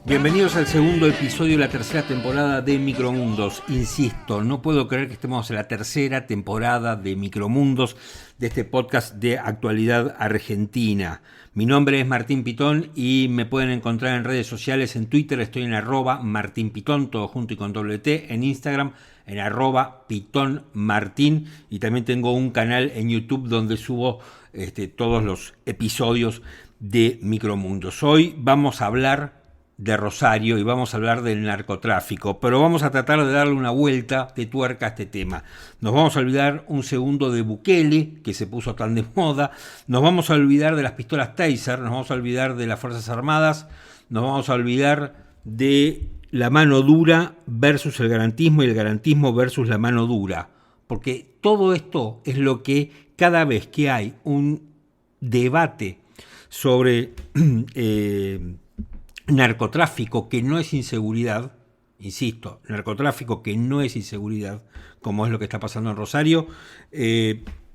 Bienvenidos al segundo episodio de la tercera temporada de Micromundos. Insisto, no puedo creer que estemos en la tercera temporada de Micromundos, de este podcast de actualidad argentina. Mi nombre es Martín Pitón y me pueden encontrar en redes sociales. En Twitter estoy en @MartínPitón, todo junto y con doble T. En Instagram en @PitónMartín. Y también tengo un canal en YouTube donde subo todos los episodios de Micromundos. Hoy vamos a hablar de Rosario y vamos a hablar del narcotráfico, pero vamos a tratar de darle una vuelta de tuerca a este tema. Nos vamos a olvidar un segundo de Bukele, que se puso tan de moda, nos vamos a olvidar de las pistolas Taser, nos vamos a olvidar de las Fuerzas Armadas, nos vamos a olvidar de la mano dura versus el garantismo y el garantismo versus la mano dura, porque todo esto es lo que cada vez que hay un debate sobre narcotráfico que no es inseguridad, insisto, narcotráfico que no es inseguridad, como es lo que está pasando en Rosario,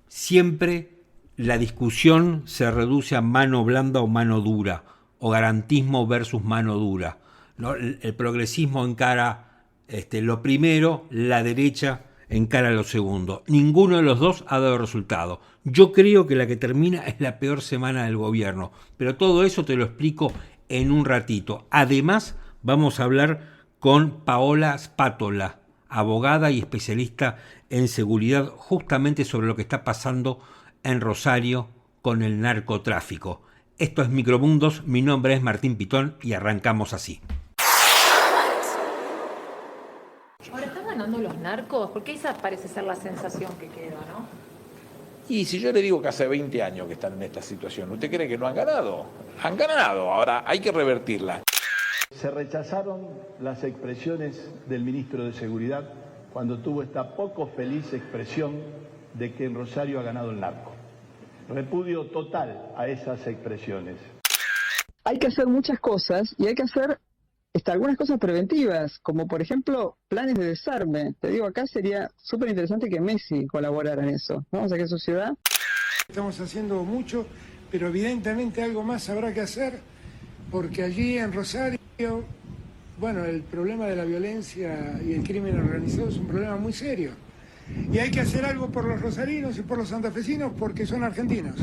siempre la discusión se reduce a mano blanda o mano dura, o garantismo versus mano dura, ¿no? El progresismo encara lo primero, la derecha encara lo segundo. Ninguno de los dos ha dado resultado. Yo creo que la que termina es la peor semana del gobierno, pero todo eso te lo explico en un ratito. Además, vamos a hablar con Paola Spatola, abogada y especialista en seguridad, justamente sobre lo que está pasando en Rosario con el narcotráfico. Esto es Micromundos, mi nombre es Martín Pitón y arrancamos así. Ahora, ¿están ganando los narcos? Porque esa parece ser la sensación que queda, ¿no? Y si yo le digo que hace 20 años que están en esta situación, ¿usted cree que no han ganado? Han ganado, ahora hay que revertirla. Se rechazaron las expresiones del ministro de Seguridad cuando tuvo esta poco feliz expresión de que en Rosario ha ganado el narco. Repudio total a esas expresiones. Hay que hacer muchas cosas y hay que hacer algunas cosas preventivas, como por ejemplo planes de desarme. Te digo, acá sería súper interesante que Messi colaborara en eso. Vamos a que su ciudad. Estamos haciendo mucho, pero evidentemente algo más habrá que hacer, porque allí en Rosario, bueno, el problema de la violencia y el crimen organizado es un problema muy serio. Y hay que hacer algo por los rosarinos y por los santafesinos porque son argentinos.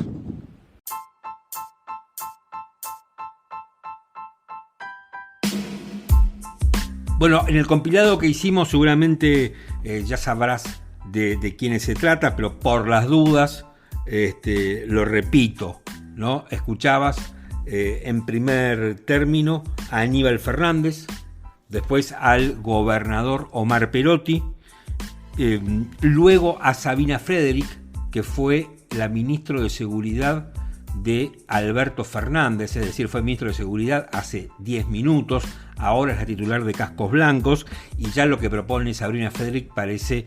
Bueno, en el compilado que hicimos seguramente ya sabrás de quiénes se trata, pero por las dudas lo repito, ¿no? Escuchabas en primer término a Aníbal Fernández, después al gobernador Omar Perotti, luego a Sabina Frederick, que fue la ministra de Seguridad de Alberto Fernández, es decir, fue ministro de Seguridad hace 10 minutos, ahora es la titular de Cascos Blancos, y ya lo que propone Sabrina Frederick parece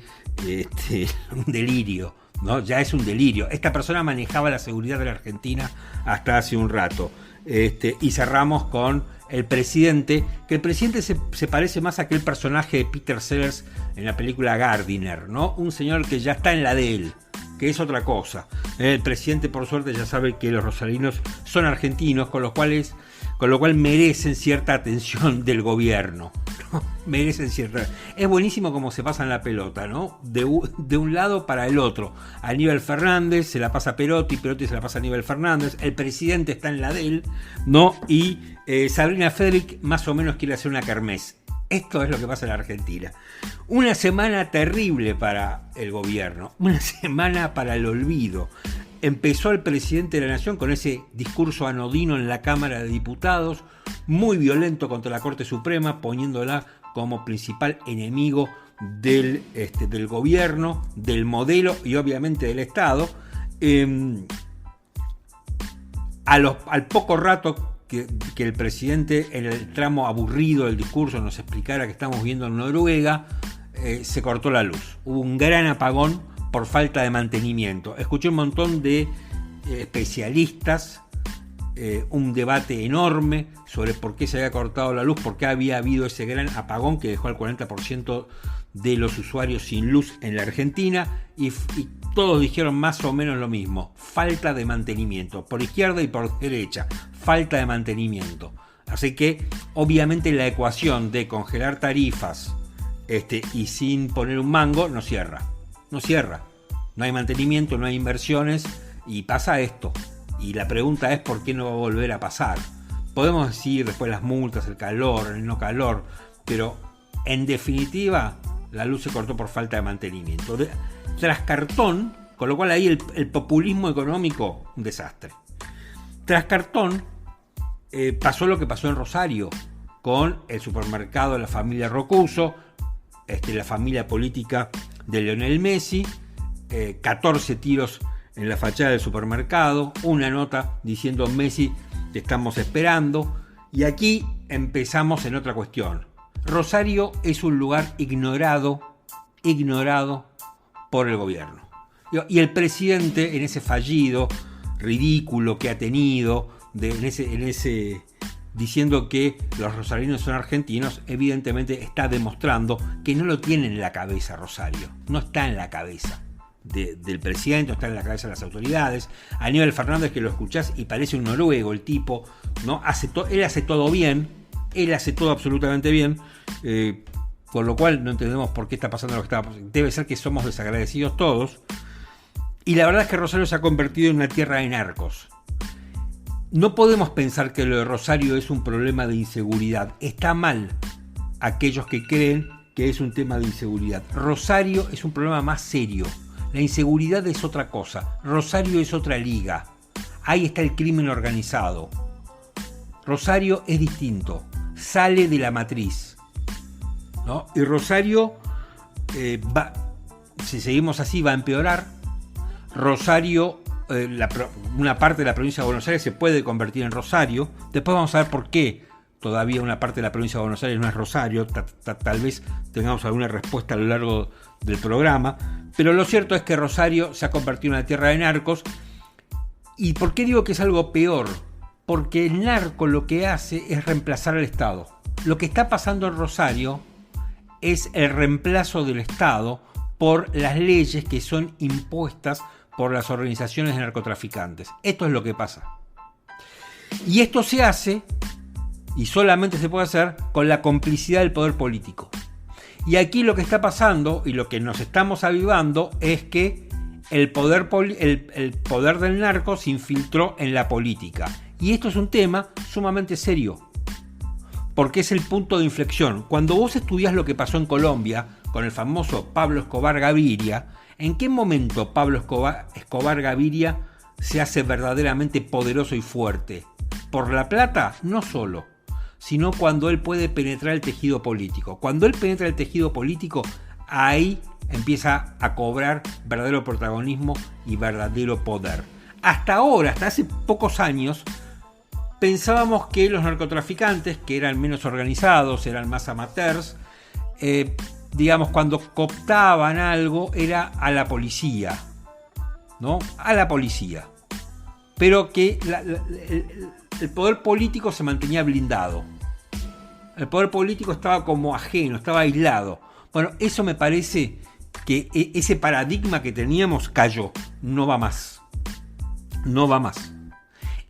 un delirio, ¿no? Ya es un delirio. Esta persona manejaba la seguridad de la Argentina hasta hace un rato. Y cerramos con el presidente, que el presidente se parece más a aquel personaje de Peter Sellers en la película Gardiner, ¿no? Un señor que ya está en la de él, que es otra cosa. El presidente, por suerte, ya sabe que los rosarinos son argentinos, con lo cual merecen cierta atención del gobierno, ¿no? Merecen cierta. Es buenísimo cómo se pasan la pelota, ¿no? De un lado para el otro. Aníbal Fernández se la pasa a Perotti, Perotti se la pasa a Aníbal Fernández, el presidente está en la de él, ¿no? Y Sabrina Frederick más o menos quiere hacer una kermés. Esto es lo que pasa en la Argentina. Una semana terrible para el gobierno, una semana para el olvido. Empezó el presidente de la Nación con ese discurso anodino en la Cámara de Diputados, muy violento contra la Corte Suprema, poniéndola como principal enemigo del gobierno, del modelo y obviamente del Estado. Al poco rato que el presidente en el tramo aburrido del discurso nos explicara que estamos viendo en Noruega, se cortó la luz. Hubo un gran apagón por falta de mantenimiento. Escuché un montón de especialistas, un debate enorme sobre por qué se había cortado la luz, por qué había habido ese gran apagón que dejó al 40% de los usuarios sin luz en la Argentina, y todos dijeron más o menos lo mismo: falta de mantenimiento, por izquierda y por derecha, falta de mantenimiento. Así que obviamente la ecuación de congelar tarifas y sin poner un mango no cierra. No hay mantenimiento, no hay inversiones y pasa esto. Y la pregunta es por qué no va a volver a pasar. Podemos decir después las multas, el calor, el no calor, pero en definitiva la luz se cortó por falta de mantenimiento. Tras cartón, con lo cual ahí el populismo económico, un desastre. Tras cartón pasó lo que pasó en Rosario con el supermercado de la familia Rocuso, la familia política de Lionel Messi, 14 tiros en la fachada del supermercado, una nota diciendo Messi te estamos esperando, y aquí empezamos en otra cuestión. Rosario es un lugar ignorado por el gobierno. Y el presidente, en ese fallido ridículo que ha tenido, diciendo que los rosarinos son argentinos, evidentemente está demostrando que no lo tiene en la cabeza Rosario. No está en la cabeza del presidente, no está en la cabeza de las autoridades. Aníbal Fernández, que lo escuchás y parece un noruego el tipo, ¿no? Él hace todo bien, él hace todo absolutamente bien, con lo cual no entendemos por qué está pasando lo que está pasando. Debe ser que somos desagradecidos todos. Y la verdad es que Rosario se ha convertido en una tierra de narcos. No podemos pensar que lo de Rosario es un problema de inseguridad. Está mal aquellos que creen que es un tema de inseguridad. Rosario es un problema más serio. La inseguridad es otra cosa. Rosario es otra liga. Ahí está el crimen organizado. Rosario es distinto. Sale de la matriz, ¿no? Y Rosario, si seguimos así, va a empeorar. Rosario, una parte de la provincia de Buenos Aires se puede convertir en Rosario. Después vamos a ver por qué todavía una parte de la provincia de Buenos Aires no es Rosario. Tal vez tengamos alguna respuesta a lo largo del programa. Pero lo cierto es que Rosario se ha convertido en una tierra de narcos. ¿Y por qué digo que es algo peor? Porque el narco lo que hace es reemplazar al Estado. Lo que está pasando en Rosario es el reemplazo del Estado por las leyes que son impuestas por las organizaciones de narcotraficantes. Esto es lo que pasa. Y esto se hace, y solamente se puede hacer, con la complicidad del poder político. Y aquí lo que está pasando, y lo que nos estamos avivando, es que el poder del narco se infiltró en la política. Y esto es un tema sumamente serio, porque es el punto de inflexión. Cuando vos estudiás lo que pasó en Colombia con el famoso Pablo Escobar Gaviria, ¿en qué momento Pablo Escobar Gaviria se hace verdaderamente poderoso y fuerte? ¿Por la plata? No solo, sino cuando él puede penetrar el tejido político. Cuando él penetra el tejido político, ahí empieza a cobrar verdadero protagonismo y verdadero poder. Hasta ahora, hasta hace pocos años, pensábamos que los narcotraficantes, que eran menos organizados, eran más amateurs, digamos, cuando cooptaban algo era a la policía, ¿no? A la policía. Pero que el poder político se mantenía blindado. El poder político estaba como ajeno, estaba aislado. Bueno, eso me parece que ese paradigma que teníamos cayó. No va más. No va más.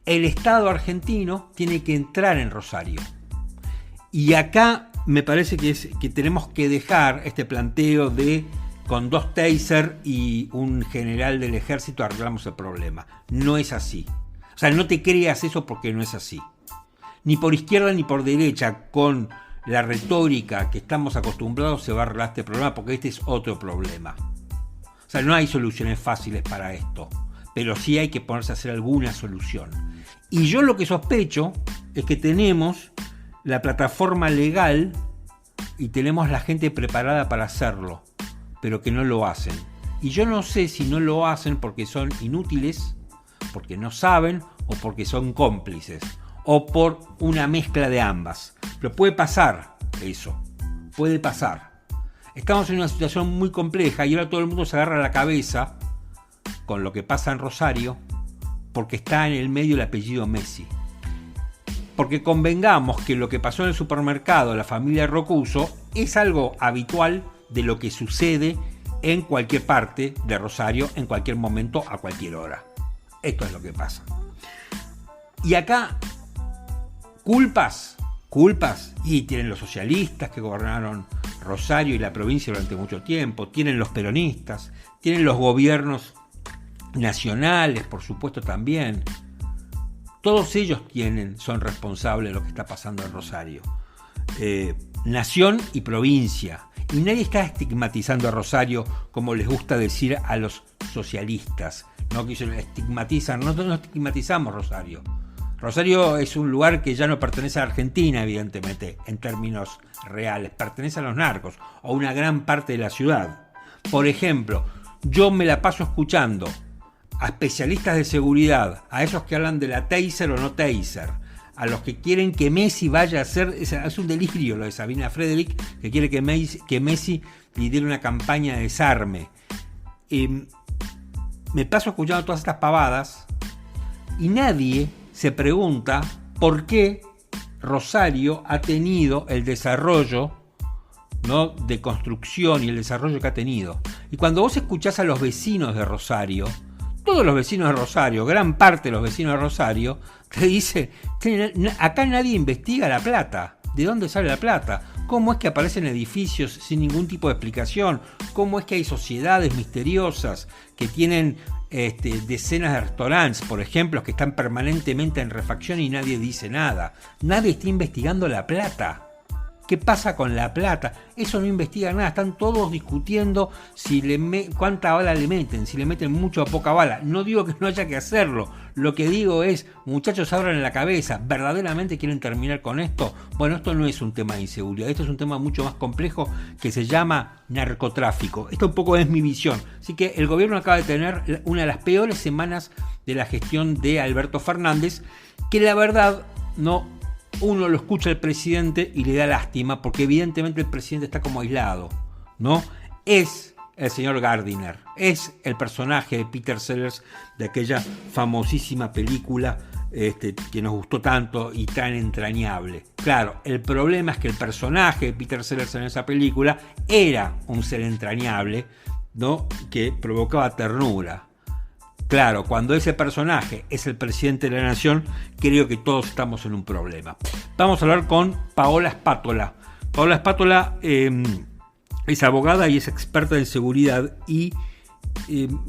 El Estado argentino tiene que entrar en Rosario. Y acá me parece que tenemos que dejar este planteo de con 2 taser y un general del ejército arreglamos el problema. No es así. O sea, no te creas eso porque no es así. Ni por izquierda ni por derecha, con la retórica que estamos acostumbrados, se va a arreglar este problema, porque este es otro problema. O sea, no hay soluciones fáciles para esto, pero sí hay que ponerse a hacer alguna solución. Y yo lo que sospecho es que tenemos la plataforma legal y tenemos la gente preparada para hacerlo, pero que no lo hacen. Y yo no sé si no lo hacen porque son inútiles, porque no saben o porque son cómplices, o por una mezcla de ambas. Pero puede pasar eso, puede pasar. Estamos en una situación muy compleja y ahora todo el mundo se agarra la cabeza con lo que pasa en Rosario porque está en el medio el apellido Messi. Porque convengamos que lo que pasó en el supermercado, la familia Rocuso, es algo habitual de lo que sucede en cualquier parte de Rosario, en cualquier momento, a cualquier hora. Esto es lo que pasa. Y acá Culpas, y tienen los socialistas que gobernaron Rosario y la provincia durante mucho tiempo, tienen los peronistas, tienen los gobiernos nacionales, por supuesto también. Todos ellos son responsables de lo que está pasando en Rosario. Nación y provincia. Y nadie está estigmatizando a Rosario como les gusta decir a los socialistas, ¿no? Que ellos estigmatizan. Nosotros no estigmatizamos Rosario. Rosario es un lugar que ya no pertenece a Argentina, evidentemente, en términos reales. Pertenece a los narcos, o a una gran parte de la ciudad. Por ejemplo, yo me la paso escuchando a especialistas de seguridad, a esos que hablan de la taser o no taser, a los que quieren que Messi vaya a hacer, es un delirio lo de Sabina Frederick, que quiere que Messi lidere una campaña de desarme. Me paso escuchando todas estas pavadas y nadie se pregunta por qué Rosario ha tenido el desarrollo, ¿no?, de construcción y el desarrollo que ha tenido. Y cuando vos escuchás a los vecinos de Rosario, todos los vecinos de Rosario, gran parte de los vecinos de Rosario, te dice, acá nadie investiga la plata. ¿De dónde sale la plata? ¿Cómo es que aparecen edificios sin ningún tipo de explicación? ¿Cómo es que hay sociedades misteriosas que tienen decenas de restaurantes, por ejemplo, que están permanentemente en refacción y nadie dice nada? Nadie está investigando la plata. ¿Qué pasa con la plata? Eso no investiga nada. Están todos discutiendo cuánta bala le meten, si le meten mucho o poca bala. No digo que no haya que hacerlo. Lo que digo es, muchachos, abran la cabeza. ¿Verdaderamente quieren terminar con esto? Bueno, esto no es un tema de inseguridad. Esto es un tema mucho más complejo que se llama narcotráfico. Esto un poco es mi visión. Así que el gobierno acaba de tener una de las peores semanas de la gestión de Alberto Fernández, que la verdad uno lo escucha al presidente y le da lástima, porque evidentemente el presidente está como aislado, ¿no? Es el señor Gardiner, es el personaje de Peter Sellers de aquella famosísima película que nos gustó tanto y tan entrañable. Claro, el problema es que el personaje de Peter Sellers en esa película era un ser entrañable, ¿no?, que provocaba ternura. Claro, cuando ese personaje es el presidente de la nación, creo que todos estamos en un problema. Vamos a hablar con Paola Spatola. Paola Spatola es abogada y es experta en seguridad y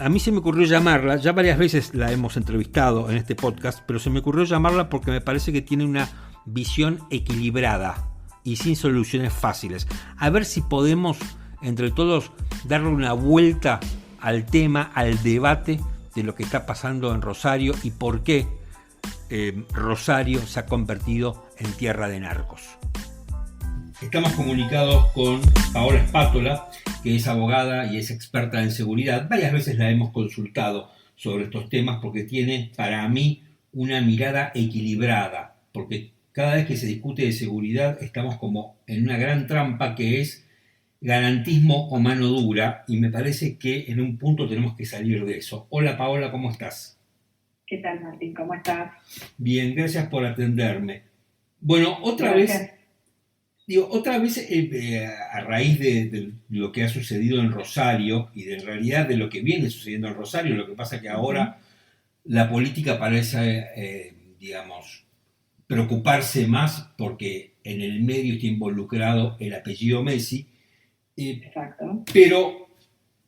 a mí se me ocurrió llamarla, ya varias veces la hemos entrevistado en este podcast, pero se me ocurrió llamarla porque me parece que tiene una visión equilibrada y sin soluciones fáciles. A ver si podemos, entre todos, darle una vuelta al tema, al debate de lo que está pasando en Rosario y por qué Rosario se ha convertido en tierra de narcos. Estamos comunicados con Paola Spatola, que es abogada y es experta en seguridad. Varias veces la hemos consultado sobre estos temas porque tiene, para mí, una mirada equilibrada, porque cada vez que se discute de seguridad estamos como en una gran trampa que es garantismo o mano dura, y me parece que en un punto tenemos que salir de eso. Hola Paola, ¿cómo estás? ¿Qué tal, Martín? ¿Cómo estás? Bien, gracias por atenderme. Bueno, otra vez, a raíz de lo que ha sucedido en Rosario y de en realidad de lo que viene sucediendo en Rosario, lo que pasa que ahora la política parece, preocuparse más porque en el medio está involucrado el apellido Messi. Exacto. Pero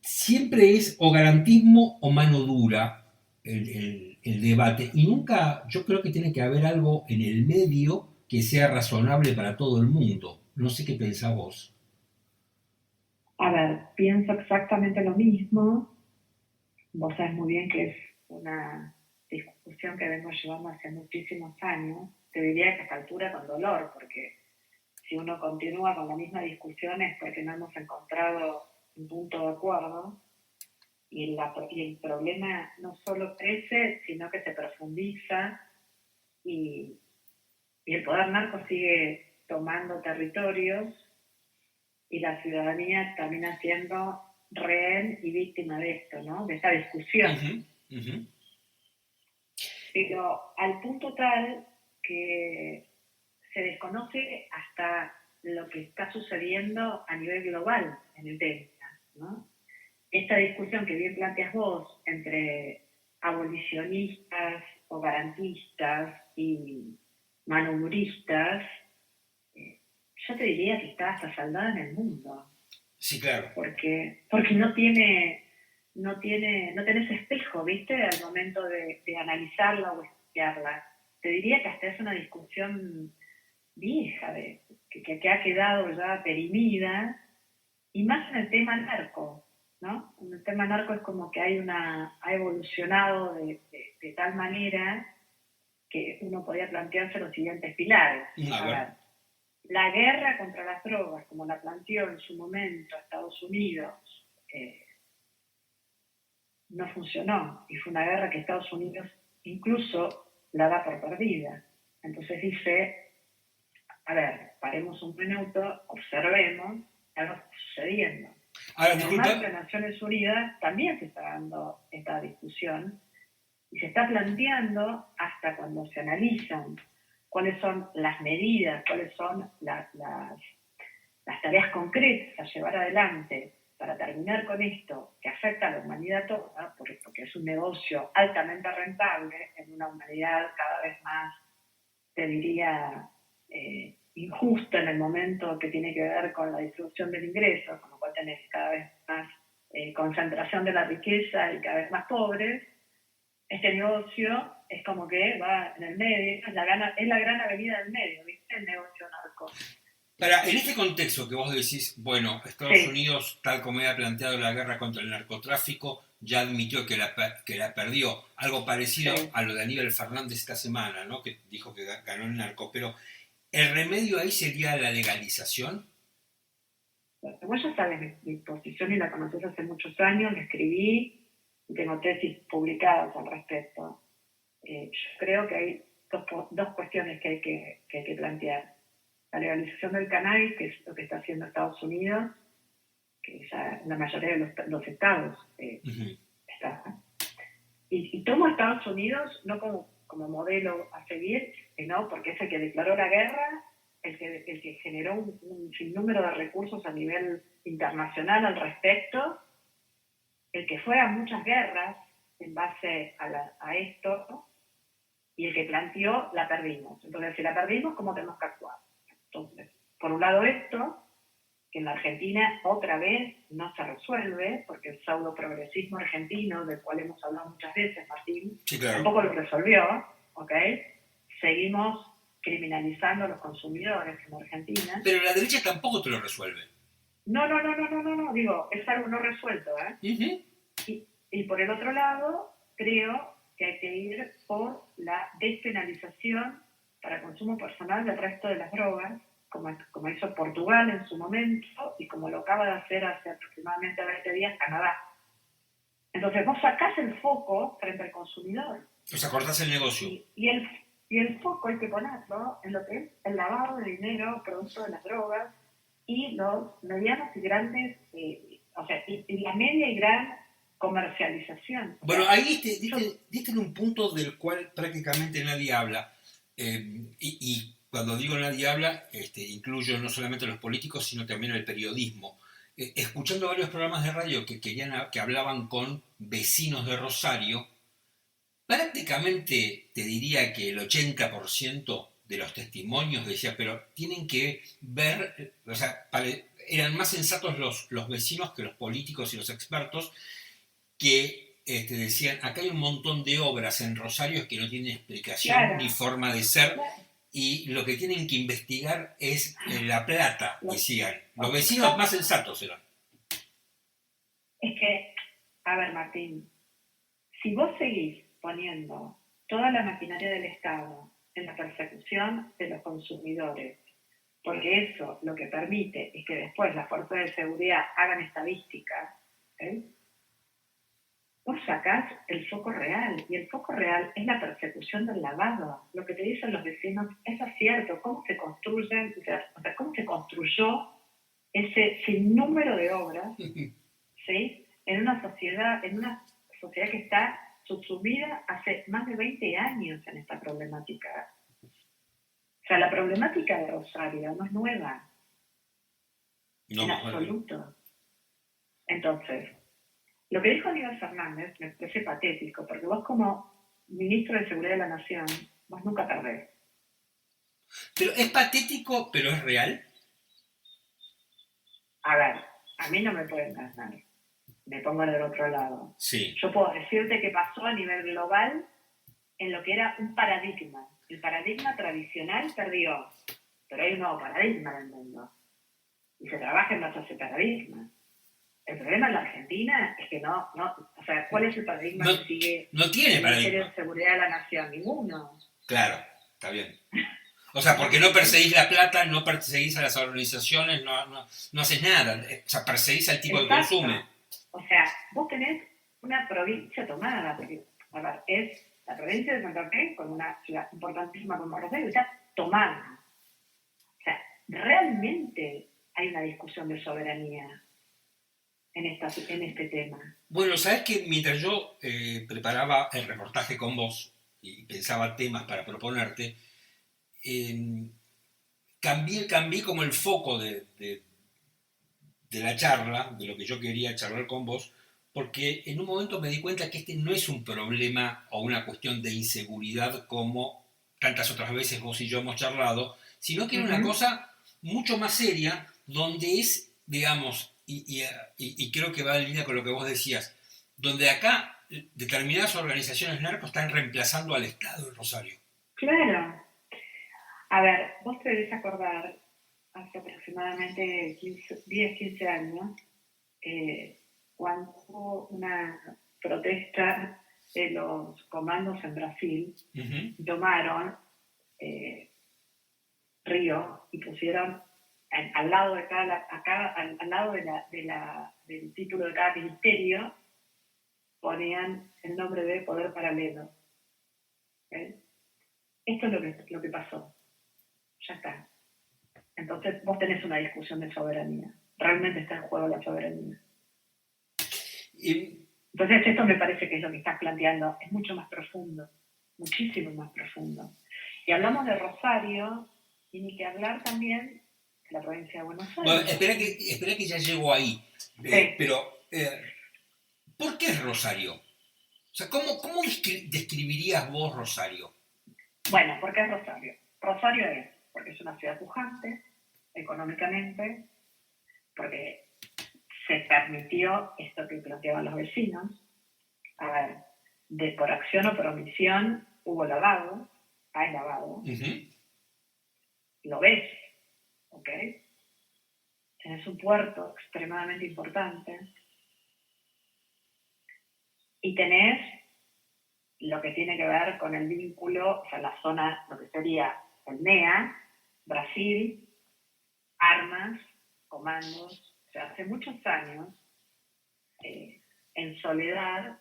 siempre es o garantismo o mano dura el debate, y nunca, yo creo que tiene que haber algo en el medio que sea razonable para todo el mundo. No sé qué pensás vos. A ver, pienso exactamente lo mismo. Vos sabés muy bien que es una discusión que vengo llevando hace muchísimos años. Te diría que a esta altura con dolor, porque si uno continúa con la misma discusión es porque no hemos encontrado un punto de acuerdo y el problema no solo crece, sino que se profundiza y el poder narco sigue tomando territorios y la ciudadanía termina siendo rehén y víctima de esto, ¿no? De esta discusión. Pero al punto tal que se desconoce hasta lo que está sucediendo a nivel global en el tema, ¿no? Esta discusión que bien planteas vos entre abolicionistas o garantistas y manumbristas, yo te diría que está hasta saldada en el mundo. Sí, claro. Porque no tenés espejo, ¿viste? Al momento de analizarla o estudiarla. Te diría que hasta es una discusión vieja, que ha quedado ya perimida, y más en el tema narco, ¿no? En el tema narco es como que ha evolucionado de tal manera que uno podía plantearse los siguientes pilares. A ver, la guerra contra las drogas, como la planteó en su momento Estados Unidos, no funcionó, y fue una guerra que Estados Unidos incluso la da por perdida. Entonces dice, a ver, paremos un minuto, observemos algo está sucediendo. Ahora, en el marco de Naciones Unidas también se está dando esta discusión y se está planteando, hasta cuando se analizan cuáles son las medidas, cuáles son las tareas concretas a llevar adelante para terminar con esto que afecta a la humanidad toda, porque es un negocio altamente rentable en una humanidad cada vez más, te diría, injusta en el momento que tiene que ver con la distribución del ingreso, con lo cual tenés cada vez más concentración de la riqueza y cada vez más pobres. Este negocio es como que va en el medio, es la gran avenida del medio, ¿viste? El negocio narco. En este contexto que vos decís, bueno, Estados Unidos, tal como había planteado la guerra contra el narcotráfico, ya admitió que la perdió. Algo parecido a lo de Aníbal Fernández esta semana, ¿no? Que dijo que ganó el narco. Pero, ¿el remedio ahí sería la legalización? Vos ya sabes mi posición y la conoces hace muchos años, la escribí y tengo tesis publicadas al respecto. Yo creo que hay dos cuestiones que hay que plantear. La legalización del cannabis, que es lo que está haciendo Estados Unidos, que ya en la mayoría de los estados está. Y tomo a Estados Unidos no como modelo a seguir, sino porque es el que declaró la guerra, el que generó un sinnúmero de recursos a nivel internacional al respecto, el que fue a muchas guerras en base a esto, y el que planteó la perdimos. Entonces, si la perdimos, ¿cómo tenemos que actuar? Entonces, por un lado esto, que en la Argentina otra vez no se resuelve, porque el pseudo progresismo argentino, del cual hemos hablado muchas veces, Martín, tampoco lo resolvió, ¿ok? Seguimos criminalizando a los consumidores en Argentina. Pero la derecha tampoco te lo resuelve. No, digo, es algo no resuelto, ¿eh? Y por el otro lado, creo que hay que ir por la despenalización para consumo personal del resto de las drogas, como hizo Portugal en su momento y como lo acaba de hacer hace aproximadamente 20 días Canadá. Entonces vos sacás el foco frente al consumidor. O sea, cortás el negocio. Y el foco hay que ponerlo en lo que es el lavado de dinero producto de las drogas y los medianos y grandes, y la media y gran comercialización. Bueno, ahí diste en un punto del cual prácticamente nadie habla. Y cuando digo nadie habla, incluyo no solamente a los políticos, sino también al periodismo. Escuchando varios programas de radio que hablaban con vecinos de Rosario, prácticamente te diría que el 80% de los testimonios decía, pero tienen que ver, o sea, eran más sensatos los vecinos que los políticos y los expertos, que decían, acá hay un montón de obras en Rosario que no tienen explicación ni forma de ser, y lo que tienen que investigar es la plata, decían. Los vecinos más sensatos eran. Es que, a ver, Martín, si vos seguís poniendo toda la maquinaria del Estado en la persecución de los consumidores, porque eso lo que permite es que después las fuerzas de seguridad hagan estadísticas, vos sacás el foco real, y el foco real es la persecución del lavado. Lo que te dicen los vecinos es cierto. ¿Cómo se construyen, cómo se construyó ese sinnúmero de obras, ¿sí? en una sociedad que está subsumida hace más de 20 años en esta problemática? O sea, la problemática de Rosario no es nueva, en absoluto. Entonces, lo que dijo Aníbal Fernández me parece patético, porque vos como ministro de Seguridad de la Nación, vos nunca perdés. Pero es patético, pero es real. A ver, a mí no me pueden ganar. Me pongo del otro lado. Sí. Yo puedo decirte que pasó a nivel global en lo que era un paradigma. El paradigma tradicional perdió, pero hay un nuevo paradigma en el mundo. Y se trabaja en base a ese paradigma. El problema en la Argentina es que no, o sea, ¿cuál es el paradigma que sigue no tiene el Ministerio paradigma de Seguridad de la Nación? Ninguno. Claro, está bien. O sea, porque no perseguís la plata, no perseguís a las organizaciones, no haces nada. O sea, perseguís al tipo Exacto. que consume. O sea, vos tenés una provincia tomada, porque, a ver, es la provincia de Santa Fe con una ciudad importantísima como Rosario, está tomada. O sea, realmente hay una discusión de soberanía en este tema. Bueno, sabes que mientras yo preparaba el reportaje con vos y pensaba temas para proponerte, cambié como el foco de la charla, de lo que yo quería charlar con vos, porque en un momento me di cuenta que este no es un problema o una cuestión de inseguridad como tantas otras veces vos y yo hemos charlado, sino que era una cosa mucho más seria, donde es, digamos, y creo que va en línea con lo que vos decías, donde acá determinadas organizaciones narcos están reemplazando al Estado en Rosario. Claro. A ver, vos te debes acordar, hace aproximadamente 10, 15 años, cuando hubo una protesta de los comandos en Brasil, tomaron Río y pusieron al lado de al lado del título de cada ministerio, ponían el nombre de Poder Paralelo. ¿Eh? Esto es lo que pasó. Ya está. Entonces vos tenés una discusión de soberanía. Realmente está en juego la soberanía. Entonces esto me parece que es lo que estás planteando. Es mucho más profundo. Muchísimo más profundo. Y hablamos de Rosario y ni que hablar también de la provincia de Buenos Aires. Bueno, espera que ya llego ahí. Sí. Pero, ¿por qué es Rosario? O sea, ¿cómo describirías vos Rosario? Bueno, ¿por qué es Rosario? Rosario es porque es una ciudad pujante económicamente, porque se permitió esto que planteaban los vecinos. A ver, por acción o por omisión hubo lavado, hay lavado, lo ves, ¿ok? Tenés un puerto extremadamente importante y tenés lo que tiene que ver con el vínculo, o sea, la zona, lo que sería el MEA, Brasil, armas, comandos. O sea, hace muchos años, en Soledad,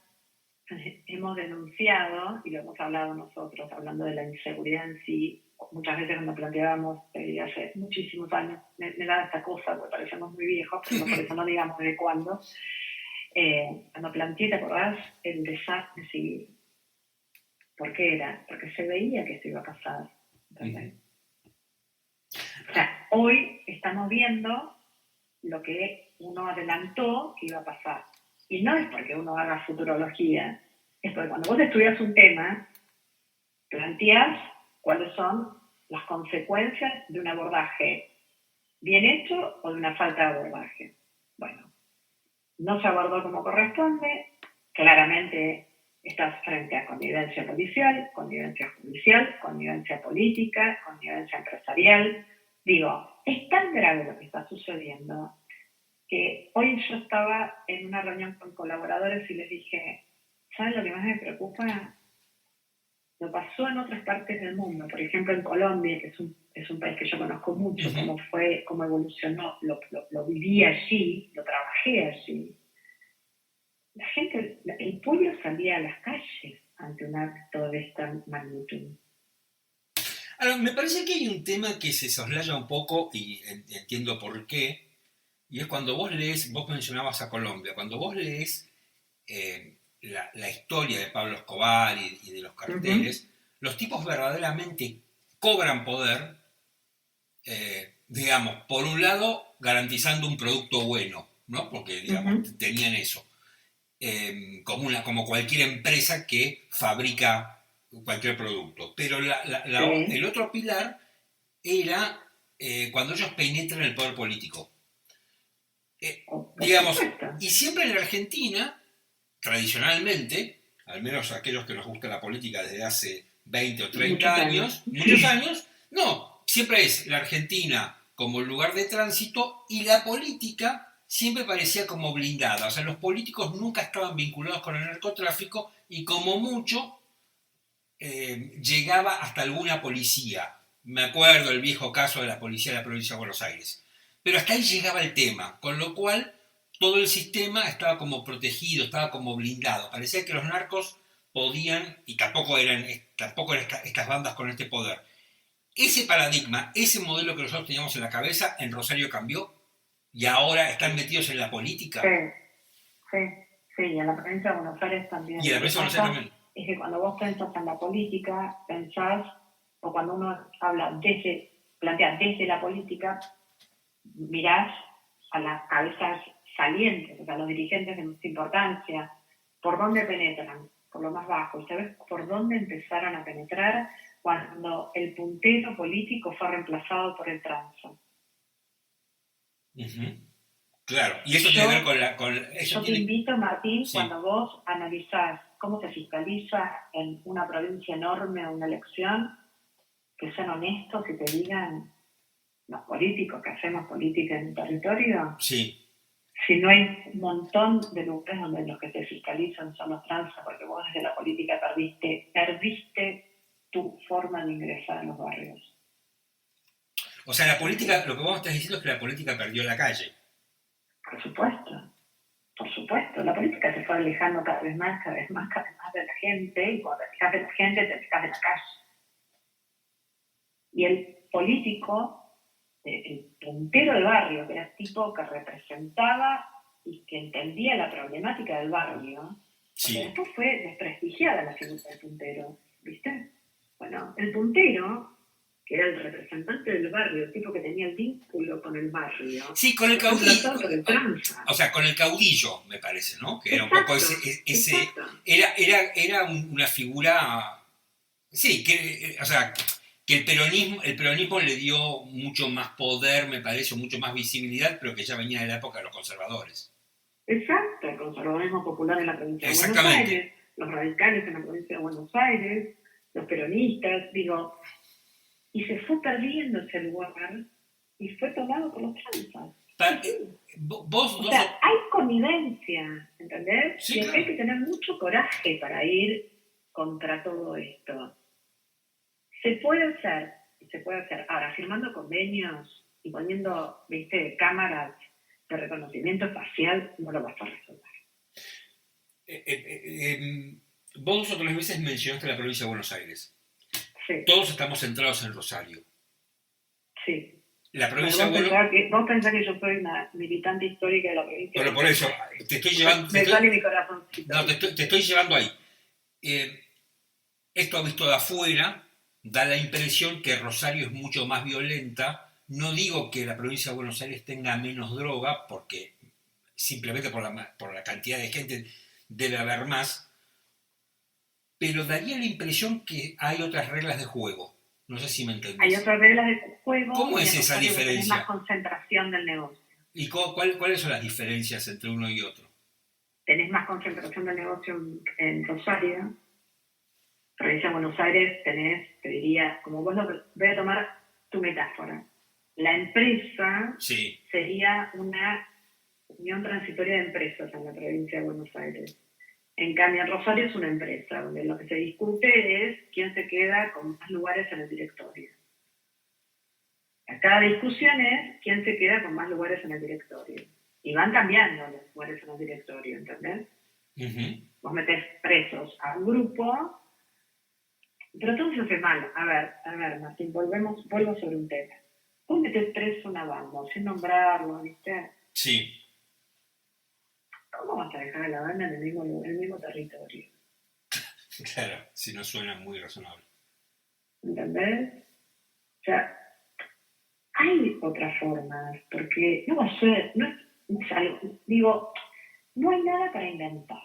hemos denunciado, y lo hemos hablado nosotros, hablando de la inseguridad en sí, muchas veces cuando planteábamos, hace muchísimos años, me da esta cosa, porque parecemos muy viejos, pero no, por eso no digamos de cuándo, cuando planteé, ¿te acordás? El desastre civil. ¿Por qué era? Porque se veía que esto iba a pasar. O sea, hoy estamos viendo lo que uno adelantó que iba a pasar. Y no es porque uno haga futurología, es porque cuando vos estudias un tema, planteás cuáles son las consecuencias de un abordaje bien hecho o de una falta de abordaje. Bueno, no se abordó como corresponde, claramente estás frente a connivencia policial, connivencia judicial, connivencia política, connivencia empresarial. Digo, es tan grave lo que está sucediendo que hoy yo estaba en una reunión con colaboradores y les dije, ¿saben lo que más me preocupa? Lo pasó en otras partes del mundo, por ejemplo en Colombia, que es un país que yo conozco mucho, cómo evolucionó, lo viví allí, lo trabajé allí. La gente, el pueblo salía a las calles ante un acto de esta magnitud. Ahora, me parece que hay un tema que se soslaya un poco, y entiendo por qué, y es cuando vos lees, vos mencionabas a Colombia, cuando vos lees la historia de Pablo Escobar y de los carteles, los tipos verdaderamente cobran poder, digamos, por un lado, garantizando un producto bueno, ¿no? Porque, digamos, tenían eso. Como cualquier empresa que fabrica cualquier producto. Pero el otro pilar era cuando ellos penetran el poder político. Por Digamos, supuesto. y siempre en la Argentina, tradicionalmente, al menos aquellos que nos gusta la política desde hace 20 o 30 muchos años, no, siempre es la Argentina como lugar de tránsito y la política siempre parecía como blindada. O sea, los políticos nunca estaban vinculados con el narcotráfico y como mucho llegaba hasta alguna policía. Me acuerdo el viejo caso de la policía de la provincia de Buenos Aires. Pero hasta ahí llegaba el tema, con lo cual todo el sistema estaba como protegido, estaba como blindado. Parecía que los narcos podían, y tampoco eran estas bandas con este poder. Ese paradigma, ese modelo que nosotros teníamos en la cabeza, en Rosario cambió y ahora están metidos en la política. Sí, y en la provincia de Buenos Aires también. Y en la provincia de Buenos Aires también. Es que cuando vos pensás en la política, pensás, o cuando uno plantea desde la política, mirás a las cabezas salientes, o sea, a los dirigentes de mucha importancia, por dónde penetran, por lo más bajo. ¿Y sabes por dónde empezaron a penetrar? Cuando el puntero político fue reemplazado por el tranza. Uh-huh. Claro, y eso tiene que ver con yo te invito, Martín, sí, cuando vos analizás cómo se fiscaliza en una provincia enorme una elección, que sean honestos y te digan los políticos que hacemos política en el territorio. Sí. Si no hay un montón de lugares donde los que te fiscalizan son los tranzas, porque vos desde la política perdiste tu forma de ingresar a los barrios. O sea, la política, lo que vos estás diciendo es que la política perdió la calle. Por supuesto. La política se fue alejando cada vez más de la gente, y cuando te alejas de la gente, te alejas de la calle. Y el político, el puntero del barrio, que era el tipo que representaba y que entendía la problemática del barrio, sí, después fue desprestigiada la figura del puntero, ¿viste? Bueno, el puntero, que era el representante del barrio, el tipo que tenía el vínculo con el barrio. Sí, con el caudillo. O sea, con el caudillo, me parece, ¿no? Que era un poco ese era una figura. Sí, o sea, que el peronismo le dio mucho más poder, me parece, mucho más visibilidad, pero que ya venía de la época de los conservadores. Exacto, el conservadurismo popular en la provincia de Buenos Aires, los radicales en la provincia de Buenos Aires, los peronistas, digo. Y se fue perdiendo ese lugar y fue tomado por los tranzas. O sea, hay connivencia, ¿entendés? Sí, y claro. Hay que tener mucho coraje para ir contra todo esto. Se puede hacer. Ahora, firmando convenios y poniendo, cámaras de reconocimiento facial, no lo vas a resolver. Vos otras veces mencionaste la provincia de Buenos Aires. Sí. Todos estamos centrados en Rosario. Sí. La provincia vos pensás que yo soy una militante histórica de la provincia. Pero por eso, te estoy llevando. Me sale mi corazoncito. No, te estoy llevando ahí. Esto visto de afuera da la impresión que Rosario es mucho más violenta. No digo que la provincia de Buenos Aires tenga menos droga, porque simplemente por la cantidad de gente debe haber más. Pero daría la impresión que hay otras reglas de juego. No sé si me entendés. Hay otras reglas de juego. ¿Cómo es esa diferencia? Tenés más concentración del negocio. ¿Y cuáles son las diferencias entre uno y otro? Tenés más concentración del negocio en Rosario. Provincia de Buenos Aires tenés, te diría, como vos voy a tomar tu metáfora. La empresa sería una unión transitoria de empresas en la provincia de Buenos Aires. En cambio, en Rosario es una empresa, donde lo que se discute es quién se queda con más lugares en el directorio. Cada discusión es quién se queda con más lugares en el directorio. Y van cambiando los lugares en el directorio, ¿entendés? Uh-huh. Vos metés presos a un grupo, pero todo se hace mal. A ver, Martín, vuelvo sobre un tema. Vos metés preso a una banda, sin nombrarlo, ¿viste? Sí. ¿Cómo vas a dejar a la banda en el mismo territorio? Claro, si no suena muy razonable. ¿Entendés? O sea, hay otras formas, porque no va a ser, no es algo, digo, no hay nada para inventar.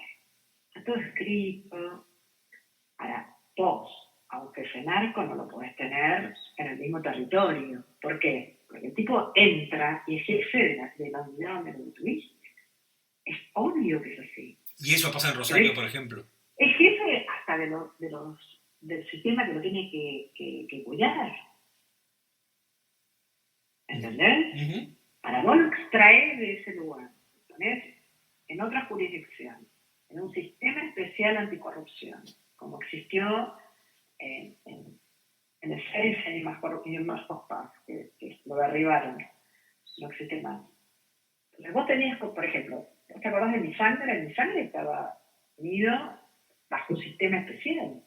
Está todo escrito. Ahora, vos, aunque ese narco no lo podés tener en el mismo territorio. ¿Por qué? Porque el tipo entra y ejerce de la unidad donde lo tuviste. Es obvio que es así. ¿Y eso pasa en Rosario, por ejemplo? Es jefe hasta del sistema que lo tiene que cuidar. ¿Entendés? Uh-huh. Para vos lo extraer de ese lugar, lo ponés en otra jurisdicción, en un sistema especial anticorrupción, como existió en el 6 y más Paz, que lo derribaron, no existe más. Entonces vos tenías, por ejemplo, ¿te acordás de Misandra? El Misandra estaba unido bajo un sistema especial.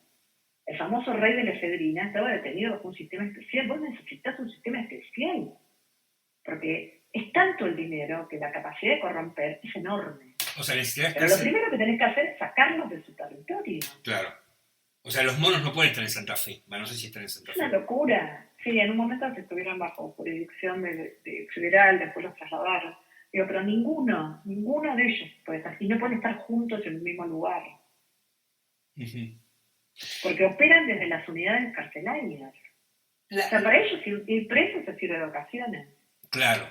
El famoso rey de la efedrina estaba detenido bajo un sistema especial. Vos necesitas un sistema especial, porque es tanto el dinero que la capacidad de corromper es enorme. O sea, necesitas Pero lo primero que tenés que hacer es sacarlos de su territorio. Claro. O sea, los monos no pueden estar en Santa Fe. Bueno, no sé si están en Santa Fe. Es una locura. Sí, en un momento estuvieron bajo jurisdicción de federal, después los trasladaron. Digo, pero ninguno de ellos puede estar, y no pueden estar juntos en el mismo lugar. Uh-huh. Porque operan desde las unidades carcelarias. O sea, para ellos ir presos es ir de vacaciones. Claro.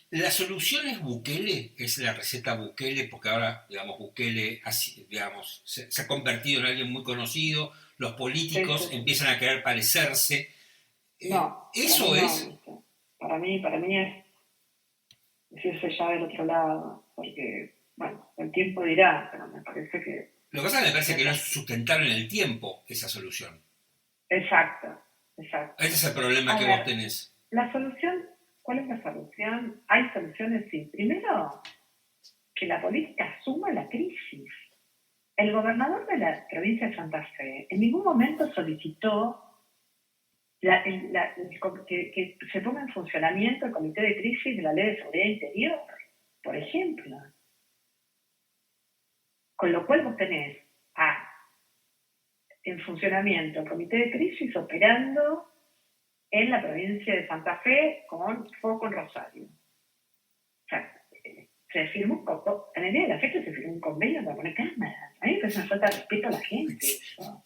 La solución es Bukele, es la receta Bukele, porque ahora, digamos, Bukele digamos, se ha convertido en alguien muy conocido, los políticos Sí. empiezan a querer parecerse. No. Eso para mí es... no. Para mí es irse ya del otro lado, porque, bueno, el tiempo dirá, pero me parece que... Lo que pasa es que me parece que no es sustentable en el tiempo esa solución. Exacto. Este es el problema que vos tenés. La solución, ¿cuál es la solución? Hay soluciones, sí. Primero, que la política asuma la crisis. El gobernador de la provincia de Santa Fe en ningún momento solicitó que se ponga en funcionamiento el comité de crisis de la Ley de Seguridad Interior, por ejemplo. Con lo cual vos tenés en funcionamiento el comité de crisis operando en la provincia de Santa Fe con foco en Rosario. O sea, se firmó en el día de la fecha se firmó un convenio para poner cámaras. A mí me parece una falta de respeto a la gente eso.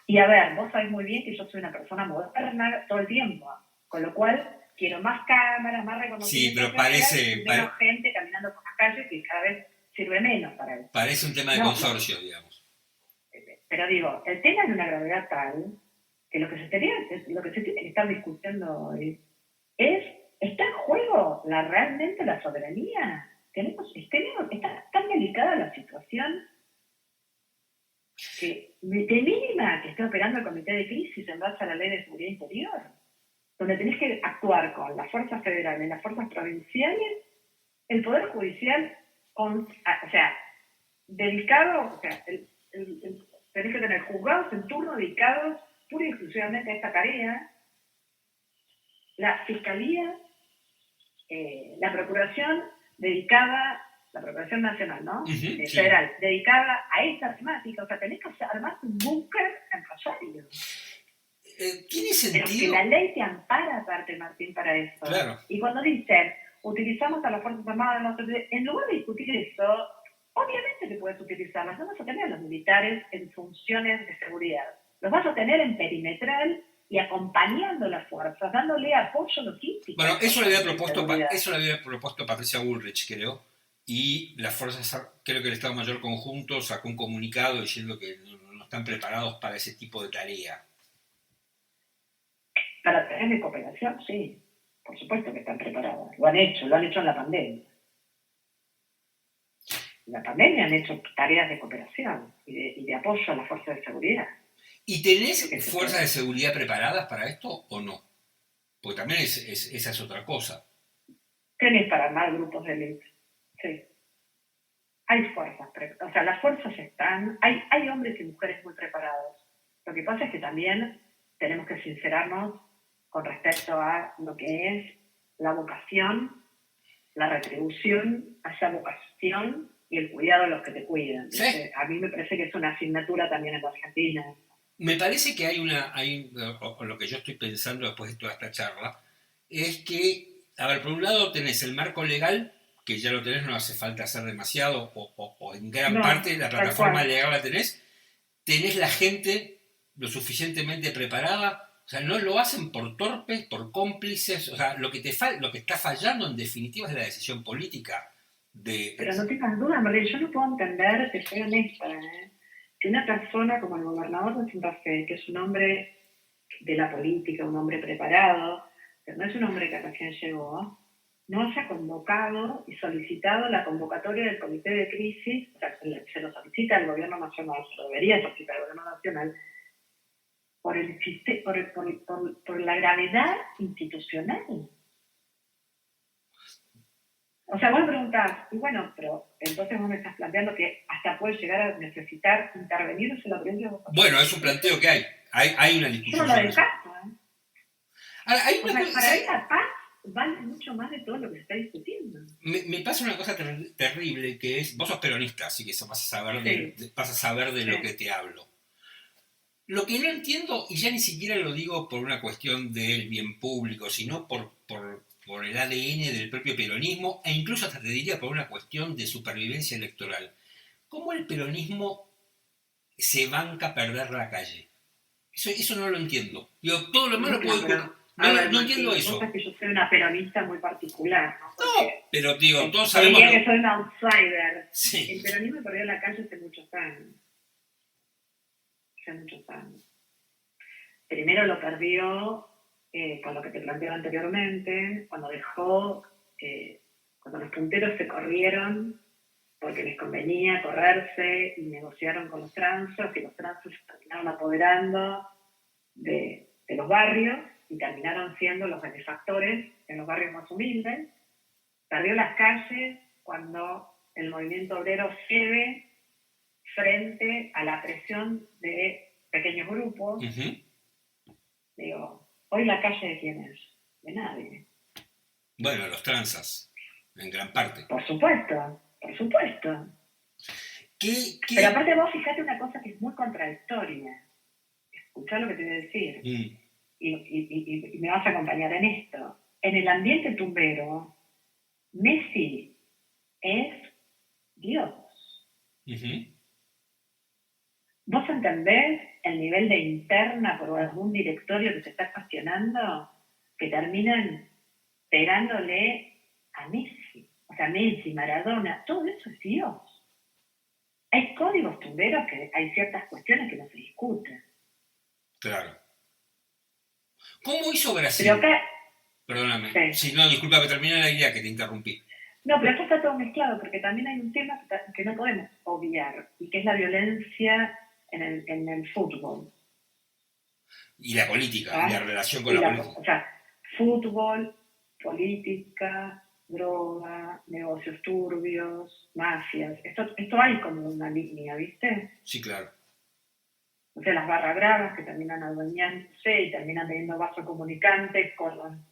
Y a ver, vos sabés muy bien que yo soy una persona moderna todo el tiempo, con lo cual quiero más cámaras, más reconocimiento. Sí, pero parece... menos gente caminando por las calles que cada vez sirve menos para eso. Parece un tema de consorcio, digamos. Pero digo, el tema es de una gravedad tal que lo que se tiene que estar discutiendo hoy ¿está en juego realmente la soberanía? Está tan delicada la situación que de mínima que esté operando el comité de crisis en base a la Ley de Seguridad Interior, donde tenés que actuar con las fuerzas federales, las fuerzas provinciales, el Poder Judicial, dedicado, tenés que tener juzgados en turno dedicados pura y exclusivamente a esta tarea, la Fiscalía, la Procuración dedicada, la Procuración Nacional, ¿no? Uh-huh, Federal, sí. Dedicada a esta temática. O sea, tenés que armar un búnker en Rosario. ¿Tiene sentido? Pero que la ley te ampara, aparte, Martín, para eso. Claro. Y cuando dicen, utilizamos a las Fuerzas Armadas, en lugar de discutir eso, obviamente que puedes utilizarlas. No vas a tener a los militares en funciones de seguridad. Los vas a tener en perimetral y acompañando las fuerzas, dándole apoyo logístico. Bueno, eso lo había propuesto Patricia Bullrich, creo, y las fuerzas, creo que el Estado Mayor Conjunto sacó un comunicado diciendo que no están preparados para ese tipo de tarea. Para tareas de cooperación, sí, por supuesto que están preparadas. Lo han hecho en la pandemia. En la pandemia han hecho tareas de cooperación y de apoyo a las fuerzas de seguridad. ¿Y tenés fuerzas de seguridad preparadas para esto o no? Porque también esa es otra cosa. Tenés para armar grupos de élite. Sí. Hay fuerzas, o sea, las fuerzas están, hay hombres y mujeres muy preparados. Lo que pasa es que también tenemos que sincerarnos con respecto a lo que es la vocación, la retribución a esa vocación y el cuidado de los que te cuidan. ¿Sí? A mí me parece que es una asignatura también en la Argentina. Me parece que o lo que yo estoy pensando después de toda esta charla, es que, a ver, por un lado tenés el marco legal, que ya lo tenés, no hace falta hacer demasiado, o en gran parte la plataforma legal la tenés la gente lo suficientemente preparada. O sea, no lo hacen por torpes, por cómplices. O sea, lo que está fallando en definitiva es la decisión política. Pero no tengas dudas, María, yo no puedo entender, te soy honesta, que una persona como el gobernador de Santa Fe, que es un hombre de la política, un hombre preparado, pero no es un hombre que recién llegó, no haya convocado y solicitado la convocatoria del Comité de Crisis, o sea, se lo solicita al Gobierno Nacional, se lo debería solicitar al Gobierno Nacional, por la gravedad institucional. O sea, vos me preguntás, y bueno, pero entonces vos me estás planteando que hasta puede llegar a necesitar intervenir en la provincia de Buenos Aires. Bueno, es un planteo que hay. Hay una discusión. Yo no lo descarto, Ahora, hay o sea, para mí la paz vale mucho más de todo lo que se está discutiendo. Me pasa una cosa terrible, que es, vos sos peronista, así que vas a saber de lo que te hablo. Lo que no entiendo, y ya ni siquiera lo digo por una cuestión del bien público, sino por el ADN del propio peronismo, e incluso hasta te diría por una cuestión de supervivencia electoral. ¿Cómo el peronismo se banca perder la calle? Eso no lo entiendo. Digo, todo lo malo puedo... No entiendo eso. Es que yo soy una peronista muy particular, ¿no? No, pero digo, todos sabemos... Diría que soy un outsider. Sí. El peronismo perdió la calle hace muchos años. Primero lo perdió con lo que te planteaba anteriormente, cuando cuando los punteros se corrieron porque les convenía correrse y negociaron con los transos, y los transos se terminaron apoderando de los barrios y terminaron siendo los benefactores en los barrios más humildes. Perdió las calles cuando el movimiento obrero cede frente a la presión de pequeños grupos. Uh-huh. Digo, hoy la calle ¿de quién es? De nadie. Bueno, los transas, en gran parte. Por supuesto. ¿Qué? Pero aparte vos fijate una cosa que es muy contradictoria. Escuchá lo que te voy a decir. Y me vas a acompañar en esto. En el ambiente tumbero, Messi es Dios. Uh-huh. ¿Vos entendés el nivel de interna por algún directorio que se está cuestionando que terminan pegándole a Messi? O sea, Messi, Maradona, todo eso es Dios. Hay códigos tumberos que hay ciertas cuestiones que no se discuten. Claro. ¿Cómo hizo Brasil? Pero acá... Perdóname. Sí. Si no, discúlpame, terminé la idea que te interrumpí. No, pero acá está todo mezclado, porque también hay un tema que no podemos obviar, y que es la violencia en el fútbol. Y la política, ¿Ah? y la relación con la política. O sea, fútbol, política, droga, negocios turbios, mafias. Esto hay como una línea, ¿viste? Sí, claro. O sea, las barras bravas que terminan adueñándose y terminan teniendo vasos comunicantes con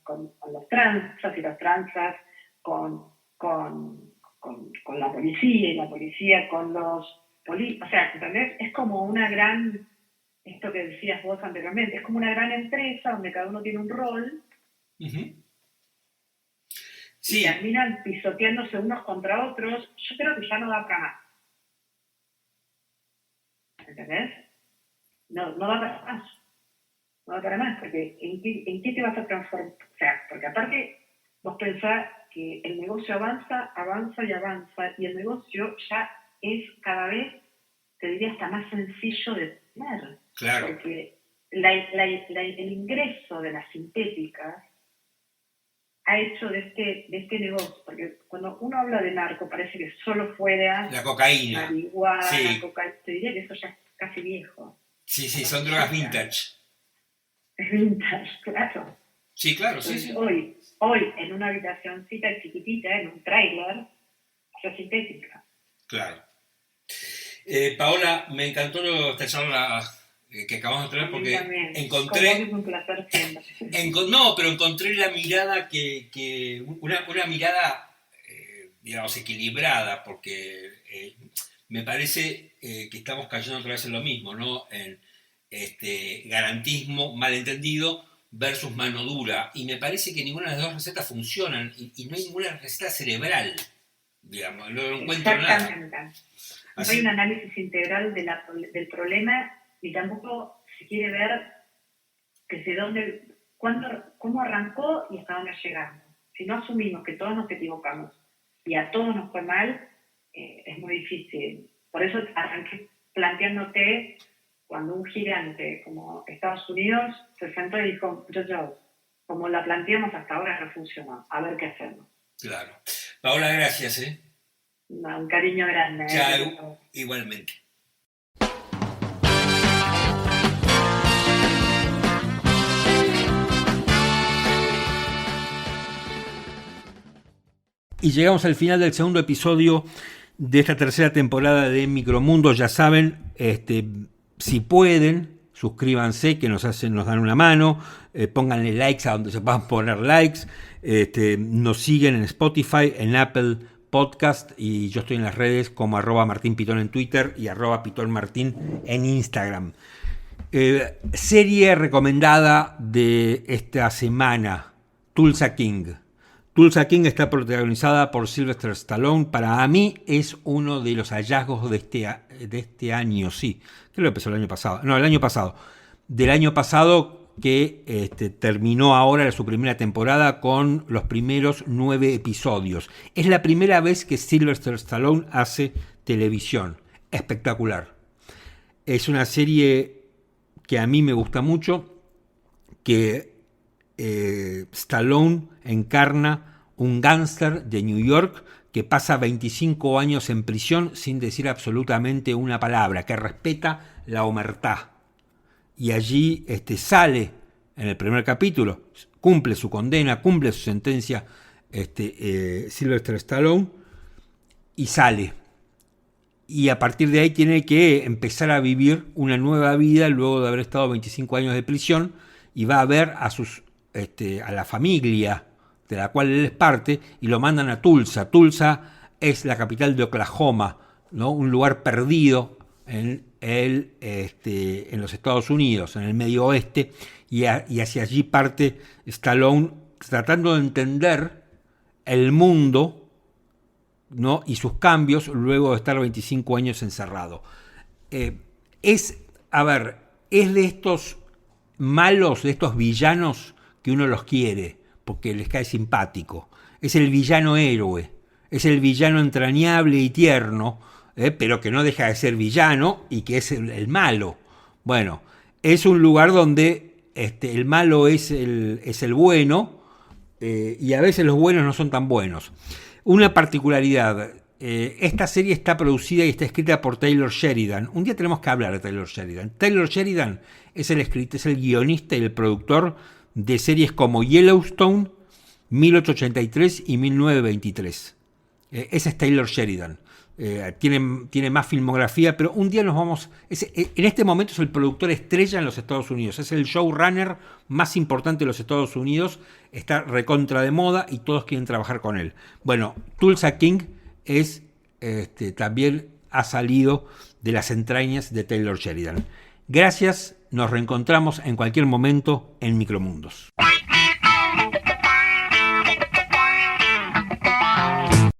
los transas, y los transas con la policía, y la policía con los o sea, ¿entendés? Es como una gran, esto que decías vos anteriormente, es como una gran empresa donde cada uno tiene un rol. Uh-huh. Sí. Y terminan pisoteándose unos contra otros. Yo creo que ya no da para más. ¿Entendés? No da para más. No da para más, porque ¿en qué te vas a transformar? O sea, porque aparte vos pensás que el negocio avanza, y el negocio ya es cada vez, te diría, hasta más sencillo de tener. Claro. Porque el ingreso de las sintéticas ha hecho de este negocio, porque cuando uno habla de narco parece que solo fuera la cocaína, marihuana, sí. Cocaína, te diría que eso ya es casi viejo. Sí, son drogas vintage. Es vintage, claro. Sí, claro, Entonces, sí. Hoy, en una habitacioncita chiquitita, en un tráiler, es sintética. Claro. Paola, me encantó esta charla que acabamos de tener, porque encontré... Es un placer siempre. Pero encontré la mirada una mirada, digamos, equilibrada, porque me parece que estamos cayendo otra vez en lo mismo, ¿no? En garantismo malentendido versus mano dura, y me parece que ninguna de las dos recetas funcionan, y no hay ninguna receta cerebral, digamos, no encuentro nada. No hay un análisis integral del problema, ni tampoco se quiere ver desde dónde, cómo arrancó y hasta dónde llegamos. Si no asumimos que todos nos equivocamos y a todos nos fue mal, es muy difícil. Por eso arranqué planteándote cuando un gigante como Estados Unidos se sentó y dijo, yo, como la planteamos hasta ahora no funcionó, a ver qué hacemos. Claro. Paola, gracias. Un cariño grande. Chao, igualmente. Y llegamos al final del segundo episodio de esta tercera temporada de Micromundo. Ya saben, si pueden, suscríbanse, que nos dan una mano, pónganle likes a donde se puedan poner likes, nos siguen en Spotify, en Apple Podcast, y yo estoy en las redes como @martinpitón en Twitter y @pitonmartin en Instagram. Serie recomendada de esta semana, Tulsa King. Tulsa King está protagonizada por Sylvester Stallone. Para mí es uno de los hallazgos de este año, sí. Creo que empezó el año pasado. No, el año pasado. Del año pasado, que terminó ahora su primera temporada con los primeros 9 episodios. Es la primera vez que Sylvester Stallone hace televisión. Espectacular. Es una serie que a mí me gusta mucho, que Stallone encarna un gángster de New York que pasa 25 años en prisión sin decir absolutamente una palabra, que respeta la omertá. Y allí sale en el primer capítulo, cumple su condena, cumple su sentencia Sylvester Stallone y sale. Y a partir de ahí tiene que empezar a vivir una nueva vida luego de haber estado 25 años de prisión, y va a ver a la familia de la cual él es parte, y lo mandan a Tulsa. Tulsa es la capital de Oklahoma, ¿no? Un lugar perdido en los Estados Unidos, en el medio oeste, y hacia allí parte Stallone tratando de entender el mundo, ¿no? Y sus cambios luego de estar 25 años encerrado. Es de estos malos, de estos villanos que uno los quiere porque les cae simpático. Es el villano héroe, es el villano entrañable y tierno, pero que no deja de ser villano y que es el malo. Bueno, es un lugar donde el malo es el bueno, y a veces los buenos no son tan buenos. Una particularidad, esta serie está producida y está escrita por Taylor Sheridan. Un día tenemos que hablar de Taylor Sheridan. Taylor Sheridan es el guionista y el productor de series como Yellowstone, 1883 y 1923. Ese es Taylor Sheridan. Tiene más filmografía, pero un día nos vamos... en este momento es el productor estrella en los Estados Unidos. Es el showrunner más importante de los Estados Unidos. Está recontra de moda y todos quieren trabajar con él. Bueno, Tulsa King también ha salido de las entrañas de Taylor Sheridan. Gracias, nos reencontramos en cualquier momento en Micromundos.